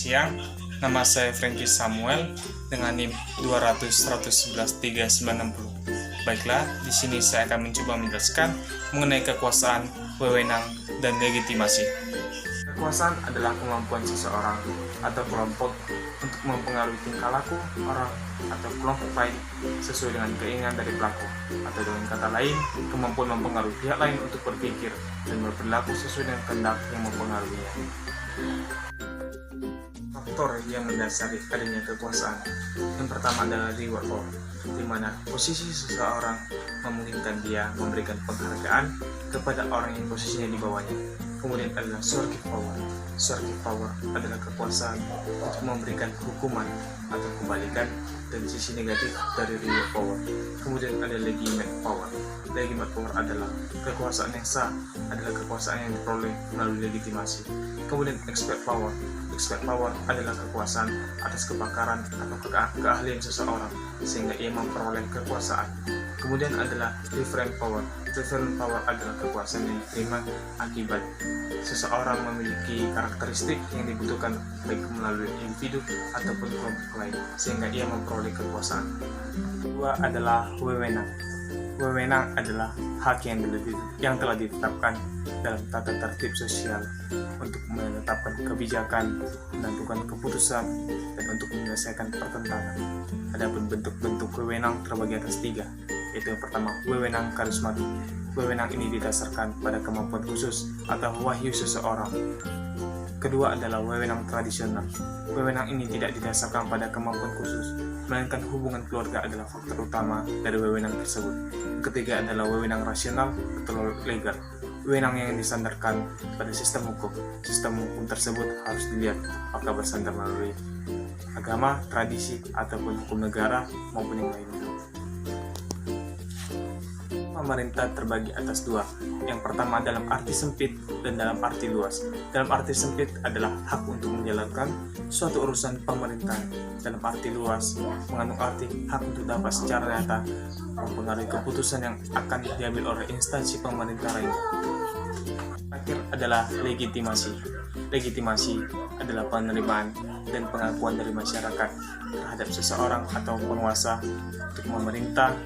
siang, nama saya Franky Samuel dengan NIM 200111390. Baiklah, di sini saya akan mencoba menjelaskan mengenai kekuasaan, wewenang, dan legitimasi. Kekuasaan adalah kemampuan seseorang atau kelompok untuk mempengaruhi tingkah laku orang atau kelompok lain sesuai dengan keinginan dari pelaku, atau dengan kata lain, kemampuan mempengaruhi pihak lain untuk berpikir dan berperilaku sesuai dengan kehendak yang mempengaruhinya. Faktor yang mendasari adanya kekuasaan yang pertama adalah reward power, di mana posisi seseorang memungkinkan dia memberikan penghargaan kepada orang yang posisinya di bawahnya. Kemudian adalah surrogate power. Surrogate power adalah kekuasaan untuk memberikan hukuman atau kebalikan dan sisi negatif dari reward power. Kemudian ada legitimate power. Legitimate power adalah kekuasaan yang sah, adalah kekuasaan yang diperoleh melalui legitimasi. Kemudian expert power. Expert power adalah kekuasaan atas kepakaran atau keahlian seseorang sehingga ia memperoleh kekuasaan. Kemudian adalah referent power. Referent power adalah kekuasaan yang diterima akibat seseorang memiliki karakteristik yang dibutuhkan baik melalui individu ataupun kelompok lain sehingga ia memperoleh kekuasaan. Kedua adalah wewenang. Wewenang adalah hak yang telah ditetapkan dalam tata tertib sosial untuk menetapkan kebijakan, menentukan keputusan, dan untuk menyelesaikan pertentangan. Adapun bentuk-bentuk wewenang terbagi atas 3, yaitu yang pertama, wewenang karismatik. Wewenang ini didasarkan pada kemampuan khusus atau wahyu seseorang. Kedua adalah wewenang tradisional. Wewenang ini tidak didasarkan pada kemampuan khusus, melainkan hubungan keluarga adalah faktor utama dari wewenang tersebut. Ketiga adalah wewenang rasional atau legal. Wewenang yang disandarkan pada sistem hukum. Sistem hukum tersebut harus dilihat apakah bersandar melalui agama, tradisi, ataupun hukum negara maupun yang lainnya. Pemerintah terbagi atas 2. Yang pertama dalam arti sempit dan dalam arti luas. Dalam arti sempit adalah hak untuk menjalankan suatu urusan pemerintahan. Dalam arti luas mengandung arti hak untuk dapat secara nyata mempengaruhi keputusan yang akan diambil oleh instansi pemerintah lain. Terakhir adalah legitimasi. Legitimasi adalah penerimaan dan pengakuan dari masyarakat terhadap seseorang atau penguasa untuk memerintah,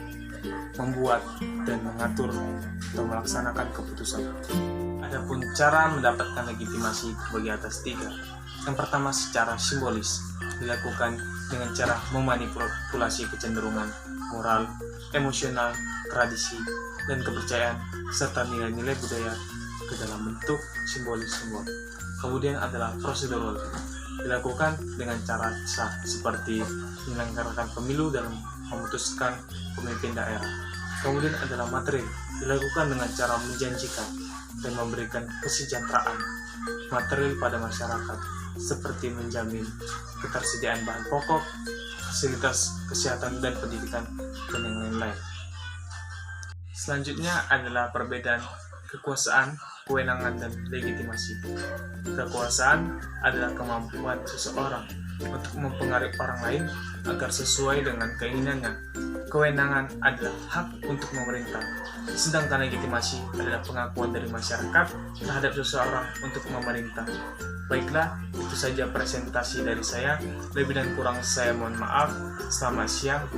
membuat dan mengatur atau melaksanakan keputusan. Adapun cara mendapatkan legitimasi terbagi atas 3. Yang pertama secara simbolis, dilakukan dengan cara memanipulasi kecenderungan moral, emosional, tradisi, dan kepercayaan serta nilai-nilai budaya ke dalam bentuk simbolis simbol. Kemudian adalah prosedural, dilakukan dengan cara sah seperti menyelenggarakan pemilu dalam memutuskan pemimpin daerah. Kemudian adalah material, dilakukan dengan cara menjanjikan dan memberikan kesejahteraan material pada masyarakat seperti menjamin ketersediaan bahan pokok, fasilitas kesehatan dan pendidikan, dan yang lain-lain. Selanjutnya adalah perbedaan kekuasaan, kewenangan, dan legitimasi. Kekuasaan adalah kemampuan seseorang untuk mempengaruhi orang lain agar sesuai dengan keinginannya. Kewenangan adalah hak untuk memerintah, sedangkan legitimasi adalah pengakuan dari masyarakat terhadap seseorang untuk memerintah. Baiklah, itu saja presentasi dari saya. Lebih dan kurang saya mohon maaf. Selamat siang.